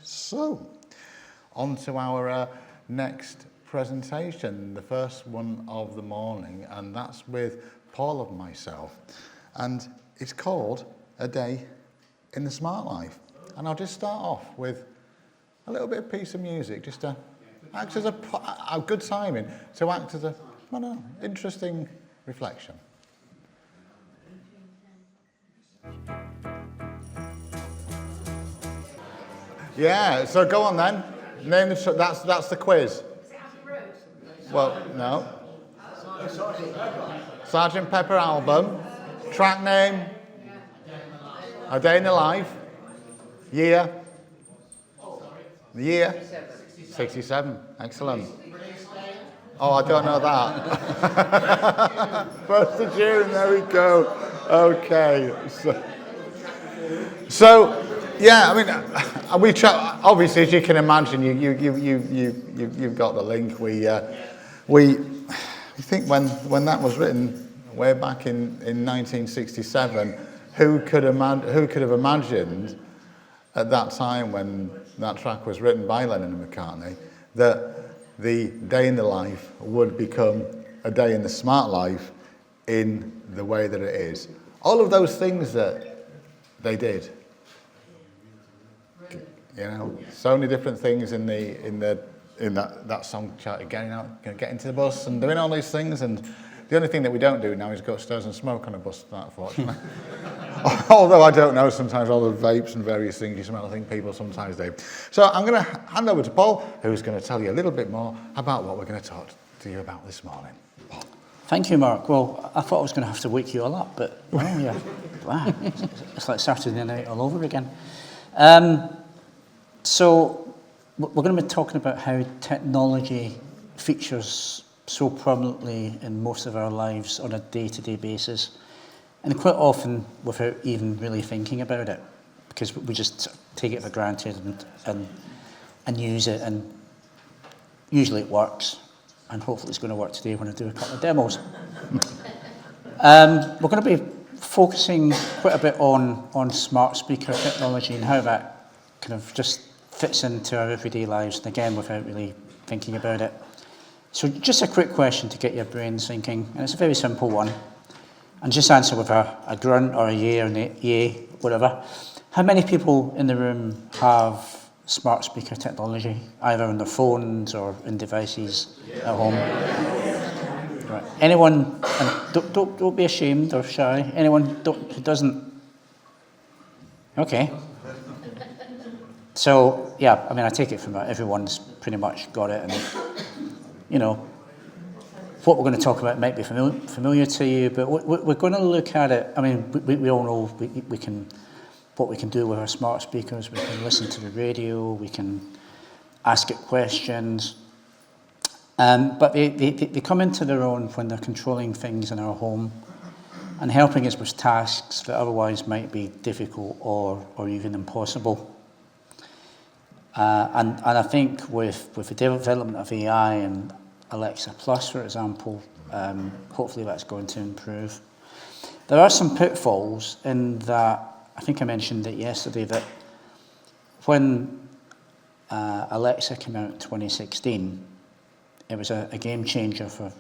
So, on to our next presentation, the first one of the morning, and that's with Paul and myself. And it's called A Day in the Smart Life. And I'll just start off with a little bit of piece of music, just to act as a good timing, to act as a, interesting reflection. Yeah, so go on then. Name the that's the quiz. Well, no. Sergeant Pepper album. Track name. A Day in the Life. Year. The year. 67. Excellent. Oh, I don't know that. 1st of June. There we go. Okay. So yeah, I mean, we obviously, as you can imagine, you've got the link. We think when that was written way back in 1967, who could have imagined at that time when that track was written by Lennon and McCartney that the day in the life would become a day in the smart life in the way that it is. All of those things that they did. You know, so many different things in that song chart. Getting out, getting to the bus, and doing all these things. And the only thing that we don't do now is go upstairs and smoke on a bus. Unfortunately, although I don't know, sometimes all the vapes and various things you smell, I think people sometimes do. So I'm going to hand over to Paul, who's going to tell you a little bit more about what we're going to talk to you about this morning. Paul. Thank you, Mark. Well, I thought I was going to have to wake you all up, but well, yeah, wow, it's like Saturday night all over again. So we're going to be talking about how technology features so prominently in most of our lives on a day-to-day basis, and quite often without even really thinking about it, because we just take it for granted and use it, and usually it works, and hopefully it's going to work today when I do a couple of demos. We're going to be focusing quite a bit on smart speaker technology and how that kind of just fits into our everyday lives, and again, without really thinking about it. So just a quick question to get your brains thinking, and it's a very simple one. And just answer with a grunt or a yay or yay, whatever. How many people in the room have smart speaker technology, either on their phones or in devices at home? Right. Anyone, and don't be ashamed or shy, anyone who doesn't? Okay. So, yeah, I mean, I take it from that. Everyone's pretty much got it. And, you know, what we're going to talk about might be familiar to you, but we're going to look at it. I mean, we all know what we can do with our smart speakers. We can listen to the radio. We can ask it questions. But they come into their own when they're controlling things in our home and helping us with tasks that otherwise might be difficult or even impossible. And I think with the development of AI and Alexa Plus, for example, hopefully that's going to improve. There are some pitfalls in that. I think I mentioned it yesterday, that when Alexa came out in 2016, it was a game changer for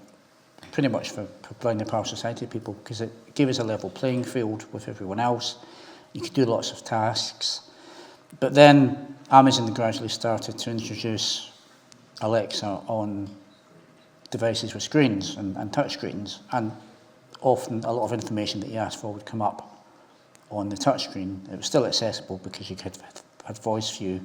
pretty much for blind and partial sighted people, because it gave us a level playing field with everyone else. You could do lots of tasks. But then Amazon gradually started to introduce Alexa on devices with screens and touch screens, and often a lot of information that you asked for would come up on the touch screen. It was still accessible because you could have voice view,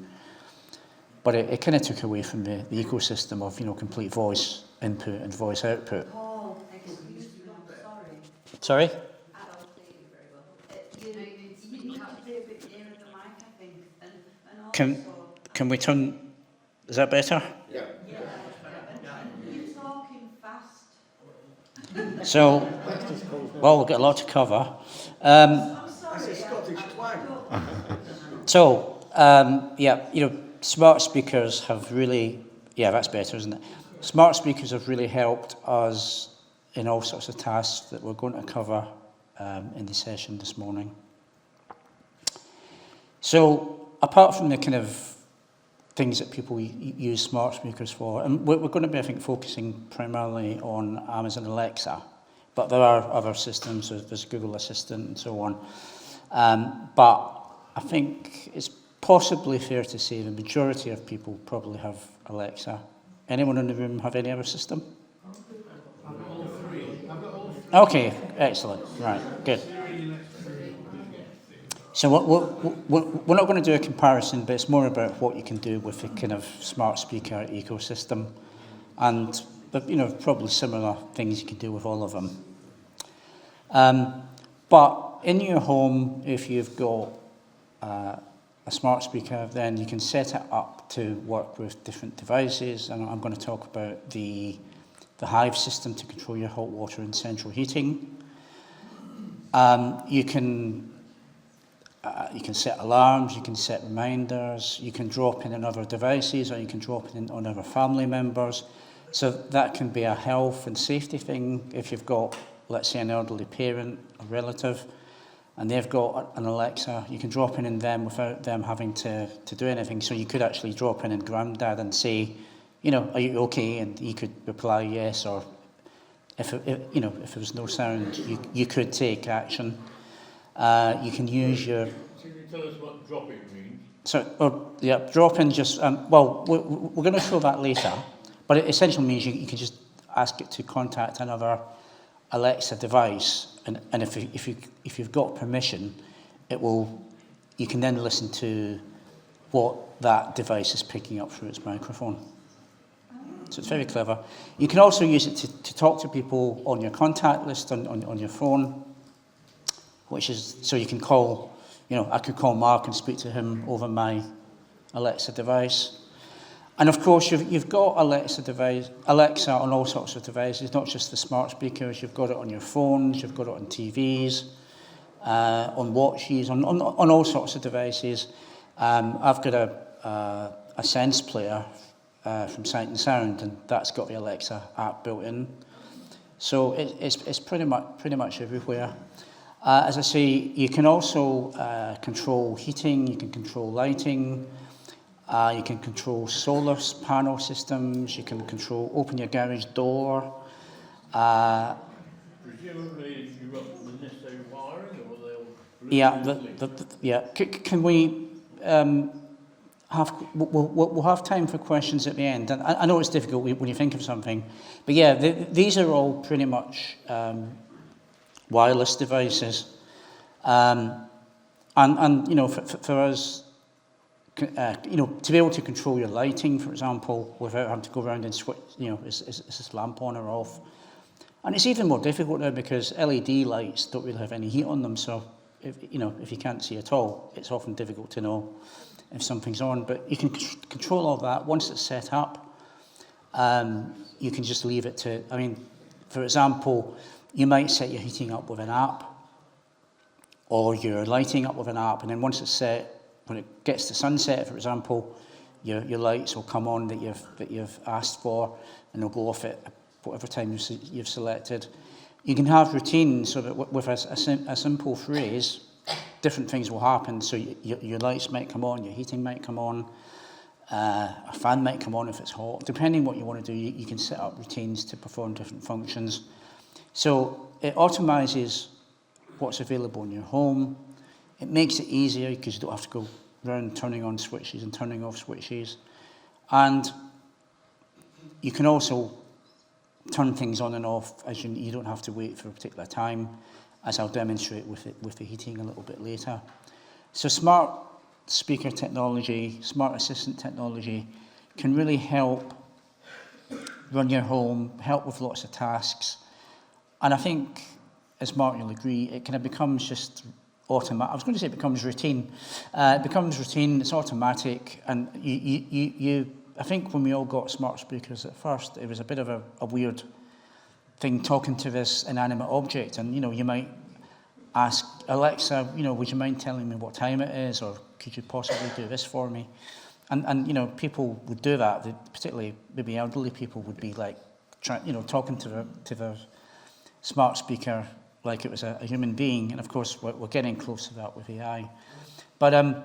but it kind of took away from the ecosystem of, you know, complete voice input and voice output. Paul, excuse me, I'm sorry. Sorry? I don't hear you very well. You need to be a bit nearer the mic, I think, and also... Can we turn... Is that better? Yeah. You're talking fast. So, well, we've got a lot to cover. I'm sorry. It's a Scottish twang. So, yeah, you know, smart speakers have really... Yeah, that's better, isn't it? Smart speakers have really helped us in all sorts of tasks that we're going to cover in the session this morning. So, apart from the kind of things that people use smart speakers for. And we're going to be, I think, focusing primarily on Amazon Alexa, but there are other systems, there's Google Assistant and so on. But I think it's possibly fair to say the majority of people probably have Alexa. Anyone in the room have any other system? I've got all three. Okay, excellent. Right, good. So we're not going to do a comparison, but it's more about what you can do with the kind of smart speaker ecosystem, and probably similar things you can do with all of them. But in your home, if you've got a smart speaker, then you can set it up to work with different devices, and I'm going to talk about the Hive system to control your hot water and central heating. You can set alarms, you can set reminders, you can drop in on other devices, or you can drop in on other family members. So that can be a health and safety thing. If you've got, let's say, an elderly parent, a relative, and they've got an Alexa, you can drop in them without them having to do anything. So you could actually drop in Granddad and say, are you okay? And he could reply yes, or if there was no sound, you could take action. You can use your... Can you tell us what dropping means? So, drop-in just... we're going to show that later, but it essentially means you can just ask it to contact another Alexa device, and if you've got permission, you can then listen to what that device is picking up through its microphone. So it's very clever. You can also use it to talk to people on your contact list on your phone, which is, so you can call, I could call Mark and speak to him over my Alexa device. And of course, you've got Alexa on all sorts of devices, not just the smart speakers. You've got it on your phones, you've got it on TVs, on watches, on all sorts of devices. I've got a Sense player from Sight and Sound, and that's got the Alexa app built in. So it's pretty much everywhere. As I say, you can also control heating, you can control lighting, you can control solar panel systems, you can open your garage door. Presumably you've got the necessary wiring, or they'll... Yeah, can we we'll have time for questions at the end. And I know it's difficult when you think of something, but yeah, these are all pretty much wireless devices, and for us, to be able to control your lighting, for example, without having to go around and switch, is this lamp on or off? And it's even more difficult now because LED lights don't really have any heat on them. So if you can't see at all, it's often difficult to know if something's on. But you can control all that once it's set up. You can just leave it to. For example, you might set your heating up with an app, or your lighting up with an app, and then once it's set, when it gets to sunset, for example, your lights will come on that you've asked for, and they'll go off at whatever time you've selected. You can have routines so that with a simple phrase, different things will happen. So your lights might come on, your heating might come on, a fan might come on if it's hot. Depending what you want to do, you can set up routines to perform different functions. So it automizes what's available in your home. It makes it easier because you don't have to go around turning on switches and turning off switches. And you can also turn things on and off as you don't have to wait for a particular time, as I'll demonstrate with the heating a little bit later. So smart speaker technology, smart assistant technology can really help run your home, help with lots of tasks. And I think, as Mark will agree, it kind of becomes just automatic. I was going to say it becomes routine. It becomes routine, it's automatic, and I think when we all got smart speakers at first, it was a bit of a weird thing talking to this inanimate object, and you might ask Alexa, would you mind telling me what time it is, or could you possibly do this for me? And people would do that. Particularly maybe elderly people would be like, talking to their smart speaker like it was a human being, and of course we're getting close to that with AI. But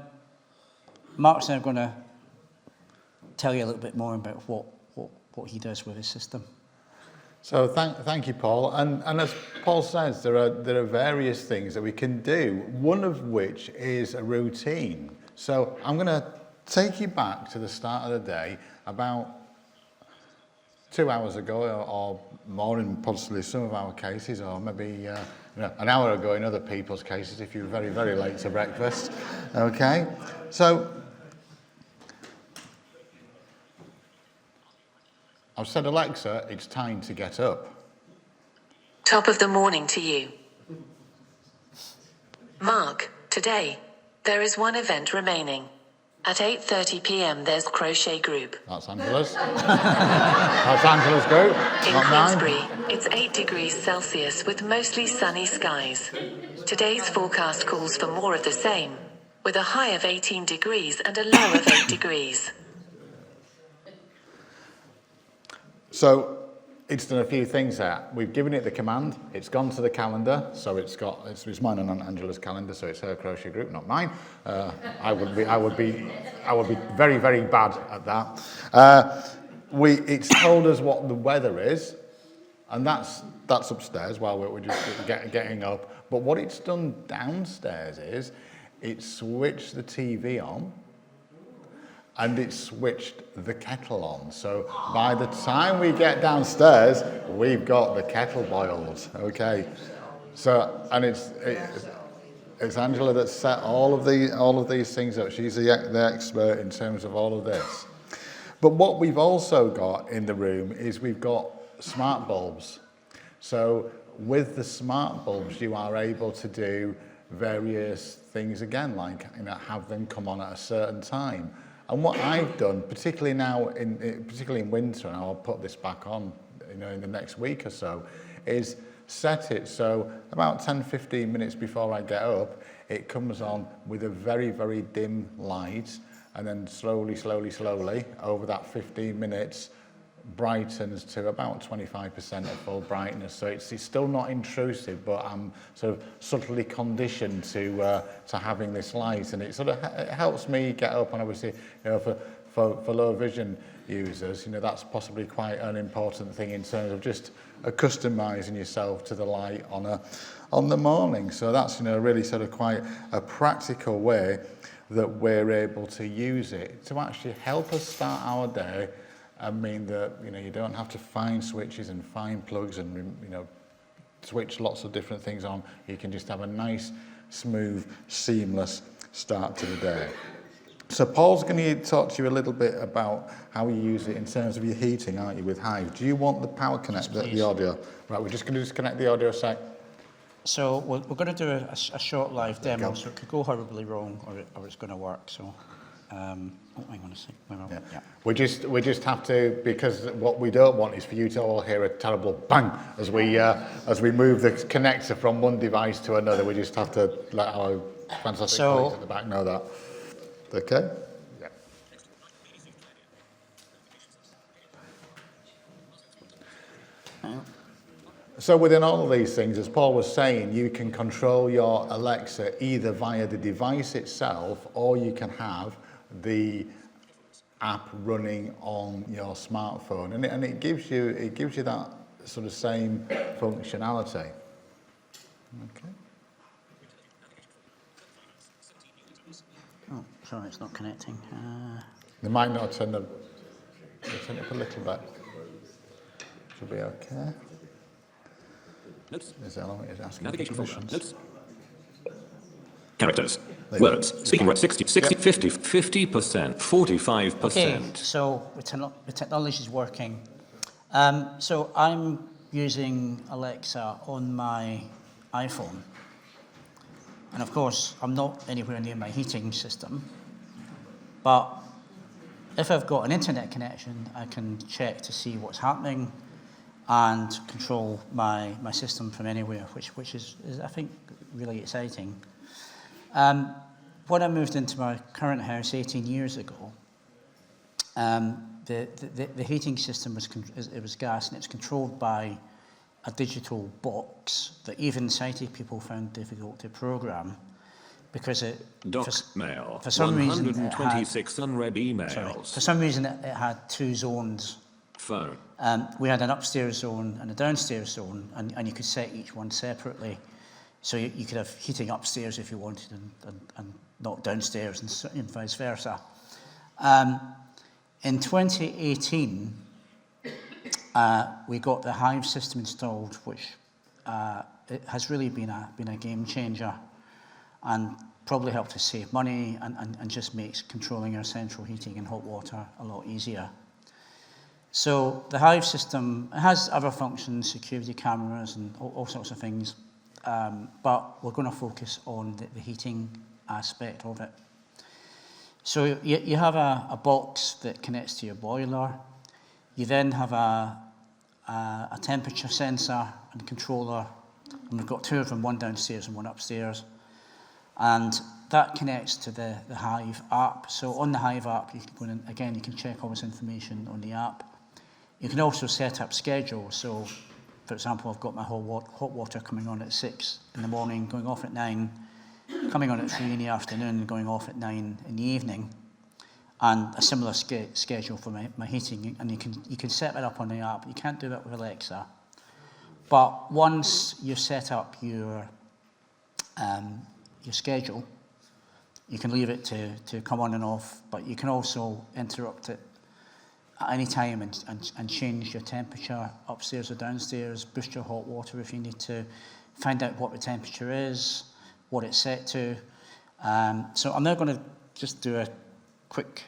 Mark's now going to tell you a little bit more about what he does with his system. So thank you, Paul. And as Paul says, there are various things that we can do, one of which is a routine. So I'm going to take you back to the start of the day, about 2 hours ago or more in possibly some of our cases, or maybe an hour ago in other people's cases if you were very, very late to breakfast. Okay? So I've said, Alexa, it's time to get up. Top of the morning to you. Mark, today, there is one event remaining. At 8:30 p.m. there's crochet group. That's Angela's. That's Angela's group, In not mine. Queensbury, it's 8 degrees Celsius with mostly sunny skies. Today's forecast calls for more of the same, with a high of 18 degrees and a low of 8 degrees. So it's done a few things there. We've given it the command. It's gone to the calendar, so it's mine and Angela's calendar, so it's her crochet group, not mine. I would be very, very bad at that. It's told us what the weather is, and that's upstairs while we're just getting up. But what it's done downstairs is it's switched the TV on. And it switched the kettle on. So by the time we get downstairs, we've got the kettle boiled. Okay. So and it's Angela that set all of these things up. She's the expert in terms of all of this. But what we've also got in the room is we've got smart bulbs. So with the smart bulbs, you are able to do various things again, like have them come on at a certain time. And what I've done, particularly now, particularly in winter, and I'll put this back on, in the next week or so, is set it so about 10-15 minutes before I get up, it comes on with a very, very dim light, and then slowly, over that 15 minutes, brightens to about 25% of full brightness. So it's still not intrusive, but I'm sort of subtly conditioned to having this light, and it helps me get up. And obviously, for low vision users, that's possibly quite an important thing in terms of just customizing yourself to the light on the morning. So that's really sort of quite a practical way that we're able to use it to actually help us start our day. I mean that you don't have to find switches and find plugs and switch lots of different things on. You can just have a nice, smooth, seamless start to the day. So Paul's going to talk to you a little bit about how you use it in terms of your heating, aren't you, with Hive? Do you want the power connect, the audio? Right, we're just going to disconnect the audio sec. So we're going to do a short live demo, so it could go horribly wrong or it's going to work. So. Hang on a sec. Yeah. We just have to, because what we don't want is for you to all hear a terrible bang as we move the connector from one device to another. We just have to let our fantastic colleagues at the back know that. Okay? Yeah. So within all of these things, as Paul was saying, you can control your Alexa either via the device itself, or you can have the app running on your smartphone, and it gives you that sort of same functionality. Okay. Oh, sorry, it's not connecting. They might not turn it up a little bit. Should be okay. Notes. Is asking Navigation for folder. permissions. Notes. Characters. Words. Speaking words. 60, 50%, 45%. Okay, so the technology is working. So I'm using Alexa on my iPhone. And of course, I'm not anywhere near my heating system. But if I've got an internet connection, I can check to see what's happening and control my system from anywhere, which is I think, really exciting. When I moved into my current house 18 years ago, the heating system was gas, and it's controlled by a digital box that even sighted people found difficult to program. because it Doc mail. for some reason it 126 unread for emails. some reason it had two zones. Phone. We had an upstairs zone and a downstairs zone, and you could set each one separately. So you could have heating upstairs if you wanted, and not downstairs, and vice versa. In 2018, we got the Hive system installed, which it has really been a game changer, and probably helped us save money and just makes controlling our central heating and hot water a lot easier. So the Hive system has other functions, security cameras and all sorts of things, but we're going to focus on the heating aspect of it. So you have a box that connects to your boiler. You then have a temperature sensor and controller, and we've got two of them, one downstairs and one upstairs. And that connects to the Hive app. So on the Hive app, you can go in, again, you can check all this information on the app. You can also set up schedules. So, for example, I've got my hot water coming on at 6 in the morning, going off at 9, coming on at 3 in the afternoon, and going off at 9 in the evening. And a similar schedule for my heating. And you can set that up on the app. You can't do that with Alexa. But once you've set up your schedule, you can leave it to come on and off, but you can also interrupt it at any time and change your temperature upstairs or downstairs, boost your hot water if you need to, find out what the temperature is, what it's set to. So I'm now going to just do a quick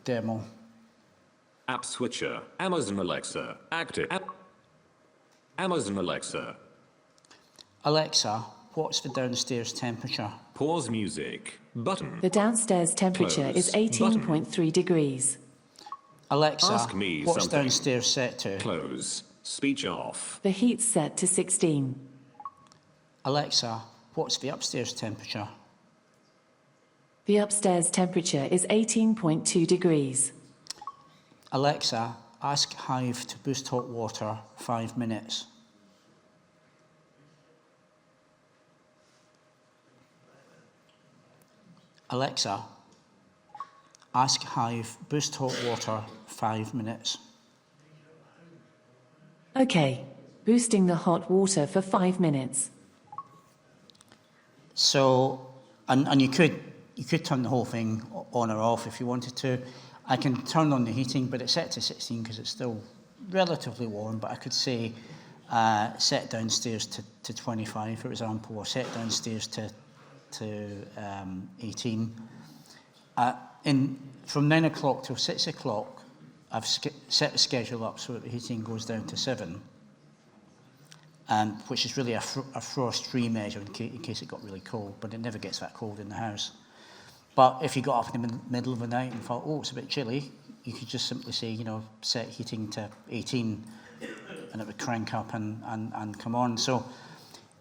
demo. App switcher. Amazon Alexa. Active. Amazon Alexa. Alexa, what's the downstairs temperature? Pause music. Button. The downstairs temperature is Close. 18.3 degrees. Alexa, Ask me what's something. downstairs set to? Close. Speech off. The heat's set to 16. Alexa, what's the upstairs temperature? The upstairs temperature is 18.2 degrees. Alexa, ask Hive to boost hot water 5 minutes. Alexa, ask Hive boost hot water 5 minutes. Okay, boosting the hot water for 5 minutes. So, and you could turn the whole thing on or off if you wanted to. I can turn on the heating, but it's set to 16 because it's still relatively warm, but I could say set downstairs to 25, for example, or set downstairs to 18. From 9 o'clock till 6 o'clock, I've set the schedule up so that the heating goes down to 7, which is really a frost-free measure in case it got really cold, but it never gets that cold in the house. But if you got up in the middle of the night and thought, oh, it's a bit chilly, you could just simply say, set heating to 18, and it would crank up and come on. So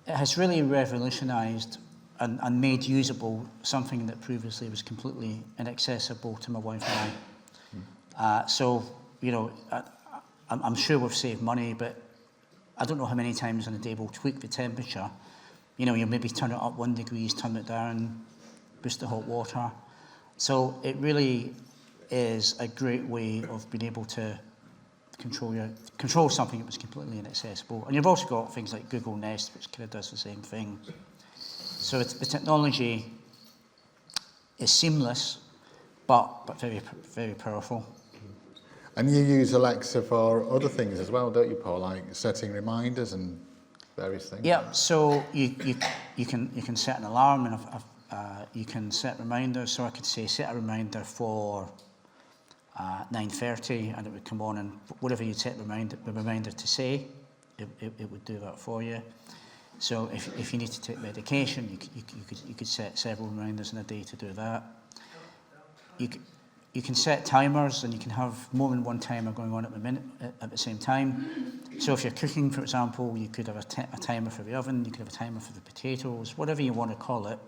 it has really revolutionised and made usable something that previously was completely inaccessible to my wife and I. So, I'm sure we've saved money, but I don't know how many times in a day we'll tweak the temperature. You maybe turn it up 1 degree, turn it down, boost the hot water. So it really is a great way of being able to control something that was completely inaccessible. And you've also got things like Google Nest, which kind of does the same thing. So the technology is seamless, but very, very powerful. And you use Alexa for other things as well, don't you, Paul? Like setting reminders and various things. Yeah. So you can set an alarm, and you can set reminders. So I could say set a reminder for 9:30, and it would come on, and whatever you set the reminder to say, it would do that for you. So if you need to take medication, you could set several reminders in a day to do that. You can set timers, and you can have more than one timer going on at the same time. So if you're cooking, for example, you could have a timer for the oven, you could have a timer for the potatoes, whatever you want to call it.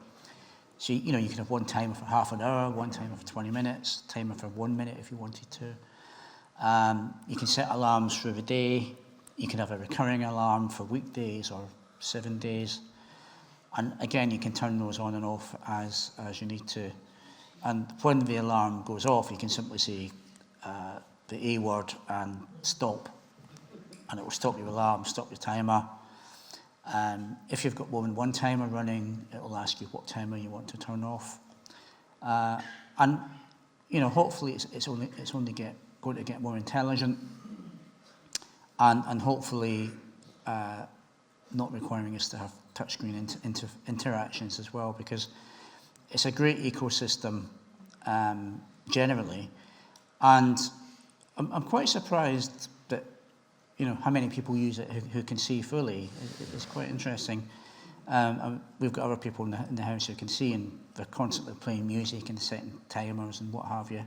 So you can have one timer for half an hour, one timer for 20 minutes, timer for 1 minute if you wanted to. You can set alarms through the day. You can have a recurring alarm for weekdays or 7 days. And again, you can turn those on and off as you need to. And when the alarm goes off, you can simply say the A word and stop. And it will stop your alarm, stop your timer. If you've got more than one timer running, it will ask you what timer you want to turn off. And hopefully it's only going to get more intelligent, and hopefully not requiring us to have touchscreen interactions as well, because it's a great ecosystem generally, and I'm quite surprised that how many people use it who can see fully. It's quite interesting. And we've got other people in the house who can see, and they're constantly playing music and setting timers and what have you.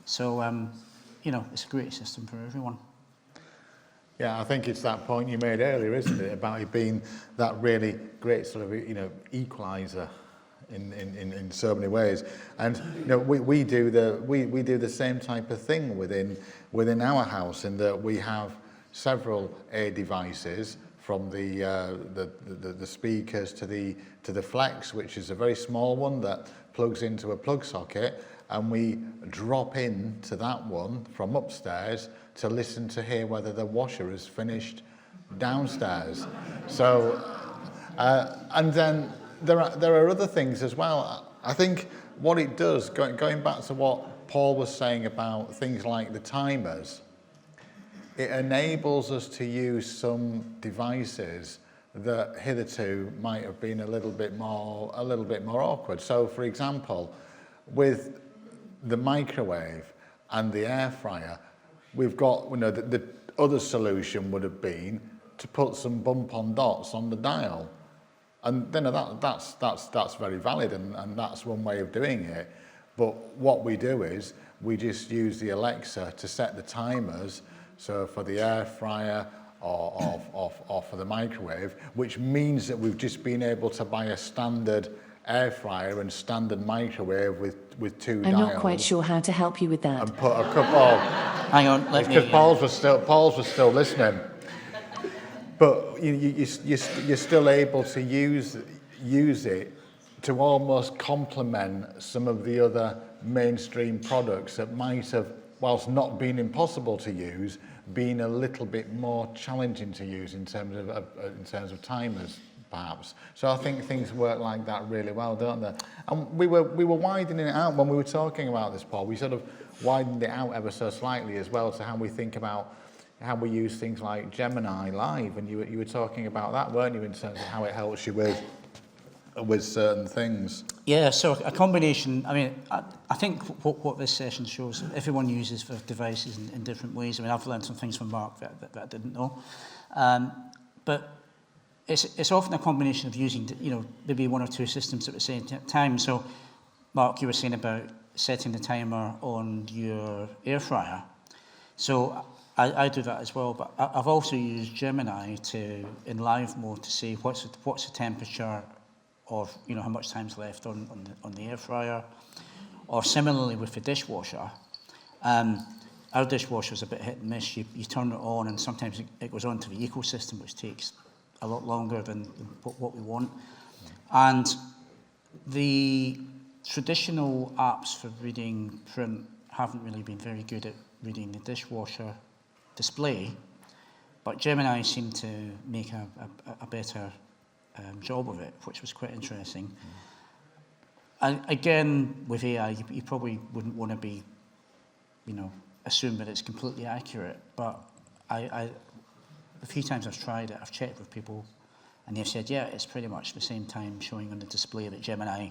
So it's a great system for everyone. Yeah, I think it's that point you made earlier, isn't it, about it being that really great sort of equaliser in so many ways. And we do the same type of thing within our house, in that we have several air devices, from the speakers to the Flex, which is a very small one that plugs into a plug socket, and we drop in to that one from upstairs to listen to hear whether the washer is finished downstairs. So, and then there are other things as well. I think what it does, going back to what Paul was saying about things like the timers, it enables us to use some devices that hitherto might have been a little bit more awkward. So, for example, with the microwave and the air fryer, we've got the other solution would have been to put some bump-on dots on the dial, and then that's very valid, and that's one way of doing it. But what we do is we just use the Alexa to set the timers. So for the air fryer or for the microwave, which means that we've just been able to buy a standard air fryer and standard microwave with two dials. I'm not quite sure how to help you with that. And put a couple. Hang on, because Paul's was still listening. But you're still able to use it to almost complement some of the other mainstream products that might have, whilst not being impossible to use, being a little bit more challenging to use in terms of timers, perhaps. So I think things work like that really well, don't they? And we were widening it out when we were talking about this, Paul. We sort of widened it out ever so slightly as well to how we think about how we use things like Gemini Live, and you were talking about that, weren't you, in terms of how it helps you with certain things. Yeah, so a combination. I mean, I think what this session shows, everyone uses for devices in different ways. I mean, I've learned some things from Mark that I didn't know, but it's often a combination of using maybe one or two systems at the same time. So, Mark, you were saying about setting the timer on your air fryer. So I do that as well, but I've also used Gemini in live mode to see what's the temperature of how much time's left on the air fryer, or similarly with the dishwasher. Our dishwasher's a bit hit and miss. You turn it on, and sometimes it goes on to the ecosystem, which takes a lot longer than what we want. And the traditional apps for reading print haven't really been very good at reading the dishwasher display, but Gemini seemed to make a better job of it, which was quite interesting. And again, with AI, you probably wouldn't want to be, assume that it's completely accurate, but the few times I've tried it, I've checked with people, and they've said, yeah, it's pretty much the same time showing on the display that Gemini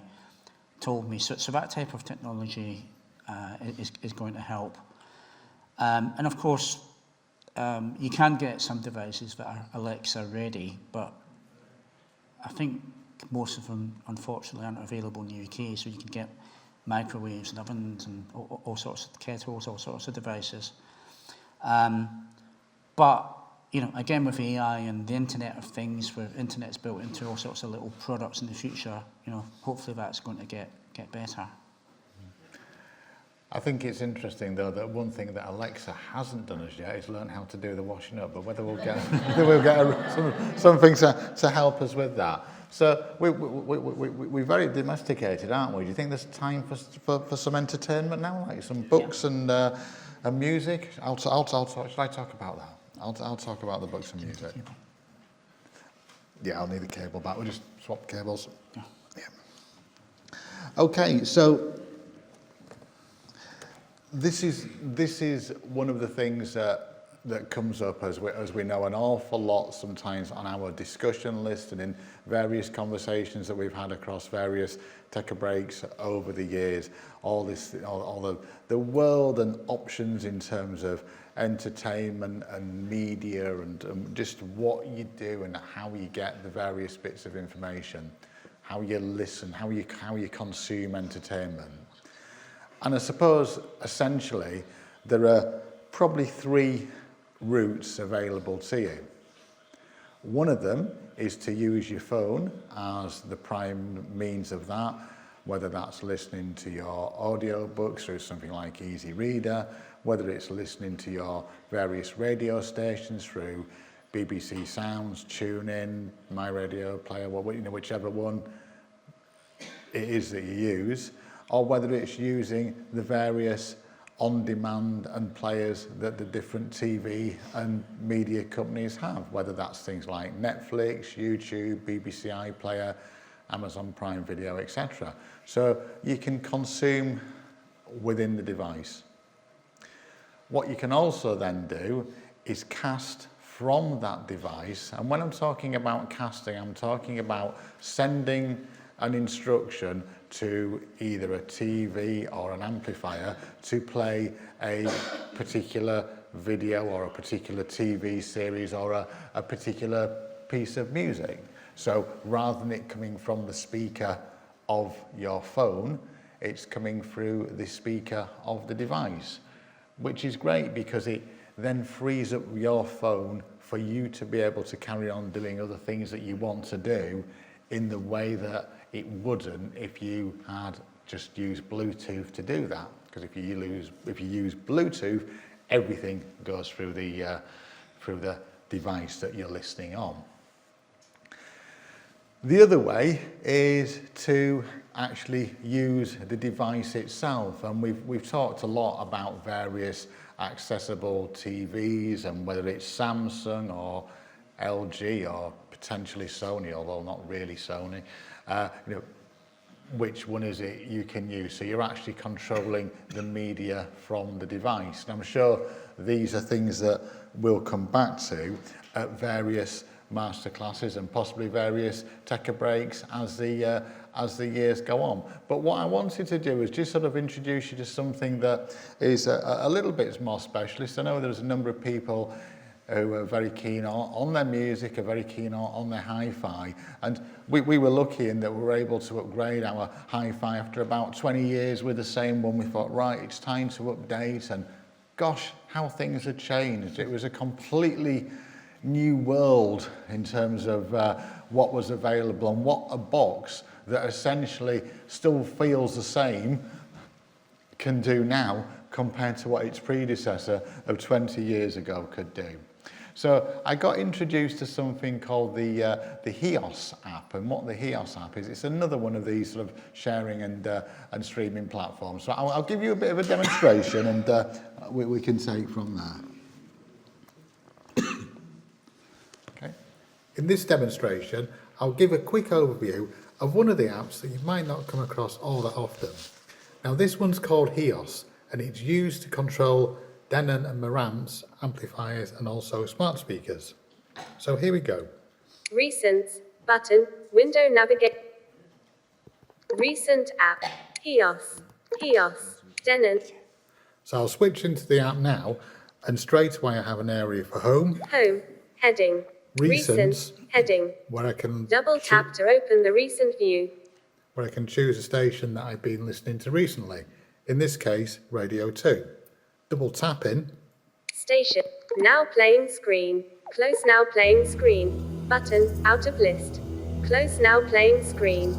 told me. So that type of technology is going to help. And of course, you can get some devices that are Alexa ready, but I think most of them, unfortunately, aren't available in the UK, so you can get microwaves and ovens and all sorts of kettles, all sorts of devices. But, again, with AI and the Internet of Things, where Internet's built into all sorts of little products in the future, hopefully that's going to get better. I think it's interesting though that one thing that Alexa hasn't done as yet is learn how to do the washing up. But whether we'll get something to help us with that. So we're very domesticated, aren't we? Do you think there's time for some entertainment now, like some books and music? I'll talk. Should I talk about that? I'll talk about the books and music. Yeah, I'll need the cable back. We'll just swap cables. Yeah. Okay, so this is one of the things that comes up as we know an awful lot sometimes on our discussion list and in various conversations that we've had across various Tech Breaks over the years. All the world and options in terms of entertainment and media and just what you do and how you get the various bits of information, how you listen, how you consume entertainment. And I suppose essentially there are probably three routes available to you. One of them is to use your phone as the prime means of that, whether that's listening to your audio books through something like Easy Reader, whether it's listening to your various radio stations through BBC Sounds, TuneIn, My Radio Player, whichever one it is that you use, or whether it's using the various on-demand and players that the different TV and media companies have, whether that's things like Netflix, YouTube, BBC iPlayer, Amazon Prime Video, etc. So you can consume within the device. What you can also then do is cast from that device, and when I'm talking about casting, I'm talking about sending an instruction to either a TV or an amplifier to play a particular video or a particular TV series or a particular piece of music. So rather than it coming from the speaker of your phone, it's coming through the speaker of the device, which is great because it then frees up your phone for you to be able to carry on doing other things that you want to do in the way that it wouldn't if you had just used Bluetooth to do that. Because if you use Bluetooth, everything goes through the device that you're listening on. The other way is to actually use the device itself, and we've talked a lot about various accessible TVs and whether it's Samsung or LG or potentially Sony, although not really Sony. Which one is it you can use? So you're actually controlling the media from the device. And I'm sure these are things that we'll come back to at various masterclasses and possibly various Tech Breaks as the years go on. But what I wanted to do is just sort of introduce you to something that is a little bit more specialist. I know there's a number of people who are very keen on their music, are very keen on their hi-fi. And we were lucky in that we were able to upgrade our hi-fi after about 20 years with the same one. We thought, right, it's time to update. And gosh, how things had changed. It was a completely new world in terms of what was available and what a box that essentially still feels the same can do now compared to what its predecessor of 20 years ago could do. So I got introduced to something called the HEOS app, and what the HEOS app is, it's another one of these sort of sharing and streaming platforms. So I'll give you a bit of a demonstration, and we can take from there. Okay. In this demonstration, I'll give a quick overview of one of the apps that you might not come across all that often. Now this one's called HEOS, and it's used to control Denon and Marantz amplifiers and also smart speakers. So here we go. Recent button, window navigate. Recent app, HEOS, Denon. So I'll switch into the app now, and straight away I have an area for home, heading, recent, heading, where I can double tap to open the recent view, where I can choose a station that I've been listening to recently. In this case, Radio 2. Double tap in. Station, now playing screen, close now playing screen, button, out of list, close now playing screen,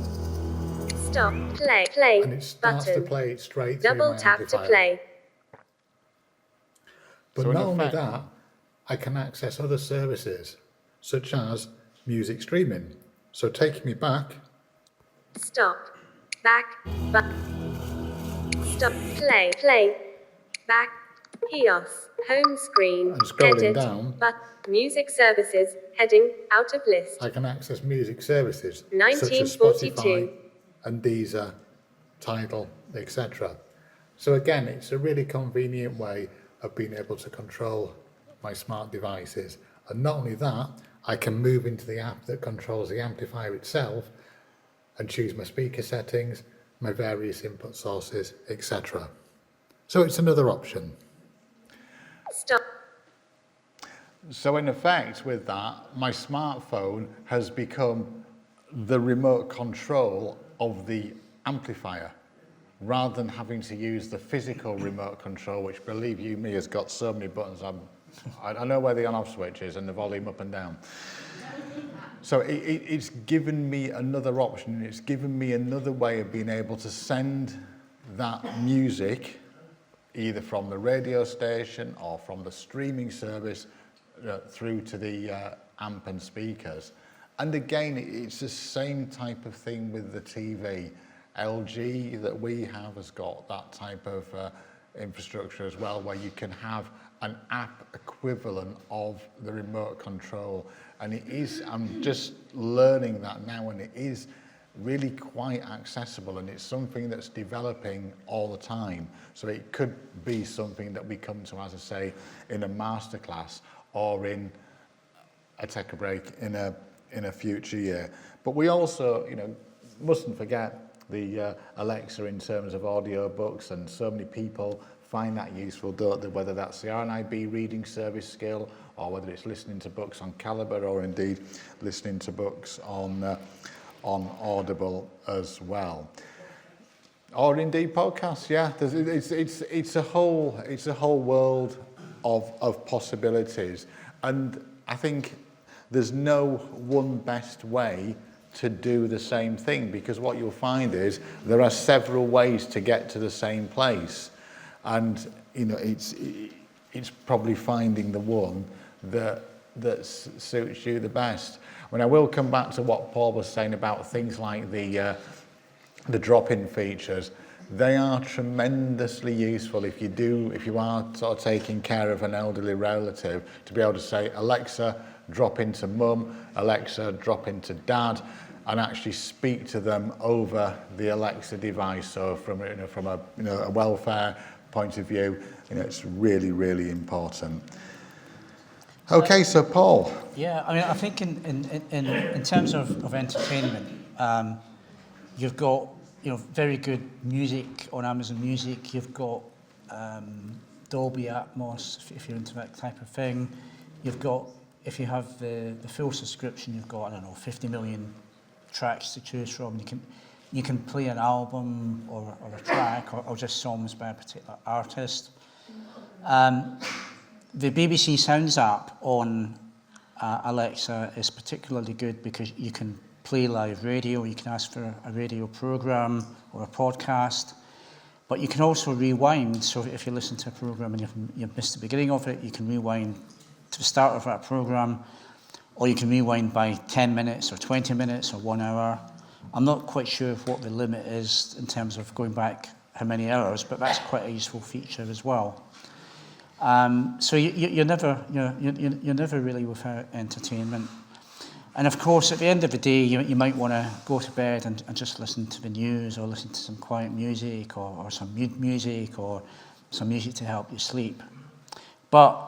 Stop. Play. and it starts to Button. play it straight through Double my tap to amplifier. play. But So in not only effect- that, I can access other services, such as music streaming. So taking me back, Stop. Back. Stop. Play. Back. HEOS. Home screen. And scrolling Edit. down. But music services. Heading out of list. I can access music services, such as 1942. Spotify and Deezer, Tidal, etc. So again, it's a really convenient way of being able to control my smart devices. And not only that, I can move into the app that controls the amplifier itself and choose my speaker settings, my various input sources, etc. So it's another option. Stop. So in effect with that, my smartphone has become the remote control of the amplifier, rather than having to use the physical remote control, which, believe you me, has got so many buttons. I know where the on-off switch is and the volume up and down. So it's given me another option. It's given me another way of being able to send that music, either from the radio station or from the streaming service, through to the amp and speakers. And again, it's the same type of thing with the TV. LG that we have has got that type of infrastructure as well, where you can have an app equivalent of the remote control. And it is, I'm just learning that now, and it is really quite accessible, and it's something that's developing all the time. So it could be something that we come to, as I say, in a masterclass or in a Take a Break in a future year. But we also, mustn't forget the Alexa in terms of audio books, and so many people find that useful, don't they? Whether that's the RNIB reading service skill, or whether it's listening to books on Calibre, or indeed listening to books on Audible as well, or indeed podcasts. Yeah, it's a whole world of possibilities, and I think there's no one best way to do the same thing, because what you'll find is there are several ways to get to the same place, and it's probably finding the one that suits you the best. I mean, I will come back to what Paul was saying about things like the drop-in features. They are tremendously useful if you are sort of taking care of an elderly relative, to be able to say, Alexa, drop into mum, Alexa, drop into dad, and actually speak to them over the Alexa device. So from a welfare point of view, it's really, really important. Okay, so Paul. Yeah, I mean, I think in terms of entertainment, you've got very good music on Amazon Music. You've got Dolby Atmos if you're into that type of thing. You've got, if you have the full subscription, you've got 50 million tracks to choose from. You can play an album or a track or just songs by a particular artist. The BBC Sounds app on Alexa is particularly good because you can play live radio, you can ask for a radio program or a podcast, but you can also rewind. So if you listen to a program and you've missed the beginning of it, you can rewind to the start of that program, or you can rewind by 10 minutes or 20 minutes or 1 hour. I'm not quite sure what the limit is in terms of going back how many hours, but that's quite a useful feature as well. So you're never really without entertainment. And of course, at the end of the day, you might want to go to bed and just listen to the news, or listen to some quiet music, or some music, or some music to help you sleep. But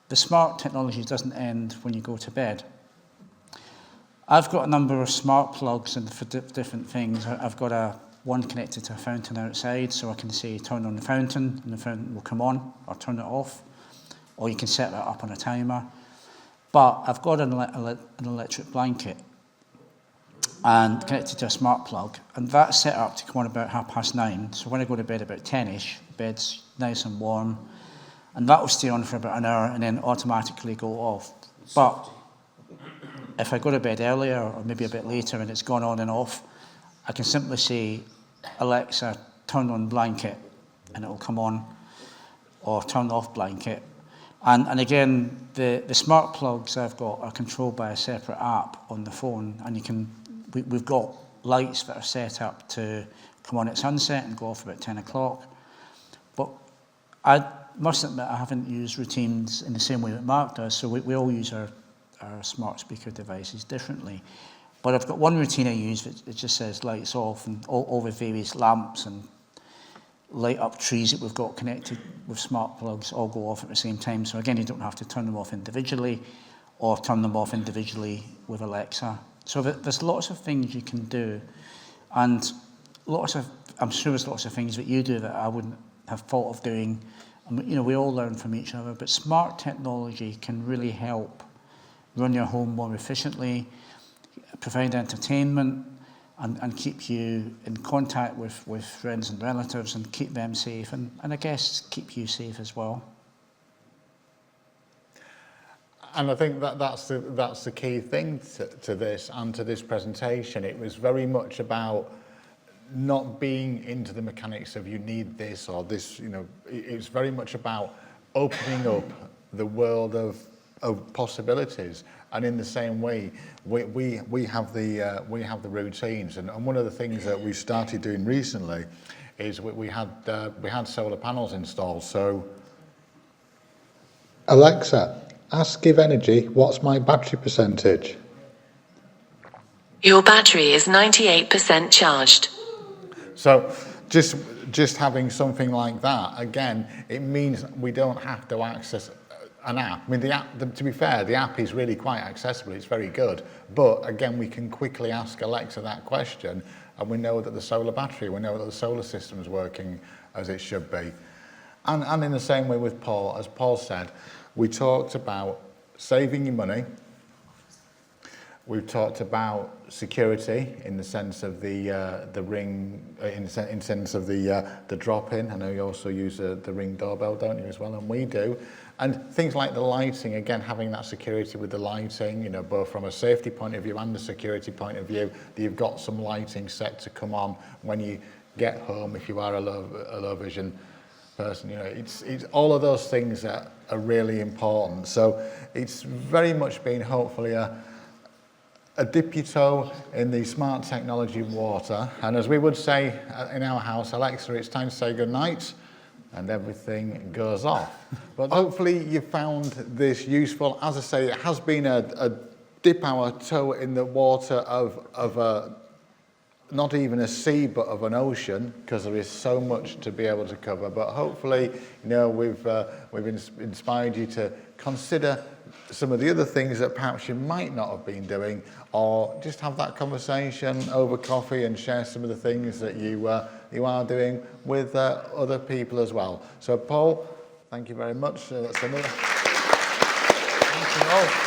the smart technology doesn't end when you go to bed. I've got a number of smart plugs and for different things. I've got one connected to a fountain outside, so I can say turn on the fountain and the fountain will come on, or turn it off, or you can set that up on a timer. But I've got an electric blanket and connected to a smart plug, and that's set up to come on about 9:30. So when I go to bed about 10ish, the bed's nice and warm, and that will stay on for about an hour and then automatically go off. But if I go to bed earlier or maybe a bit later and it's gone on and off, I can simply say, Alexa, turn on blanket, and it will come on, or turn off blanket. And again, the smart plugs I've got are controlled by a separate app on the phone, and we've got lights that are set up to come on at sunset and go off about 10 o'clock. But I must admit I haven't used routines in the same way that Mark does, so we all use our smart speaker devices differently. But I've got one routine I use, it just says lights off, and all the various lamps and light up trees that we've got connected with smart plugs all go off at the same time. So again, you don't have to turn them off individually or turn them off individually with Alexa. So there's lots of things you can do, and I'm sure there's lots of things that you do that I wouldn't have thought of doing. And, you know, we all learn from each other, but smart technology can really help run your home more efficiently, provide entertainment, and keep you in contact with friends and relatives and keep them safe, and I guess keep you safe as well. And I think that's the key thing to this and to this presentation. It was very much about not being into the mechanics of you need this or this, you know. It's very much about opening up the world of possibilities. And in the same way, we have the routines. And one of the things that we started doing recently is we had solar panels installed. So, Alexa, ask Give Energy, what's my battery percentage? Your battery is 98% charged. So just having something like that, again, it means we don't have to access an app. I mean, to be fair, the app is really quite accessible. It's very good. But again, we can quickly ask Alexa that question, and we know that the solar battery, we know that the solar system is working as it should be. And in the same way with Paul, as Paul said, we talked about saving your money. We've talked about security in the sense of the Ring, in sense of the drop-in. I know you also use the Ring doorbell, don't you, as well? And we do. And things like the lighting, again, having that security with the lighting, you know, both from a safety point of view and a security point of view, that you've got some lighting set to come on when you get home if you are a low vision person. You know, it's all of those things that are really important. So it's very much been hopefully a dip your toe in the smart technology water. And as we would say in our house, Alexa, it's time to say good night, and everything goes off. But hopefully you found this useful. As I say, it has been a dip our toe in the water of a, not even a sea, but of an ocean, because there is so much to be able to cover. But hopefully, you know, we've inspired you to consider some of the other things that perhaps you might not have been doing, or just have that conversation over coffee and share some of the things that you are doing with other people as well. So Paul, thank you very much. That's another. Thank you all.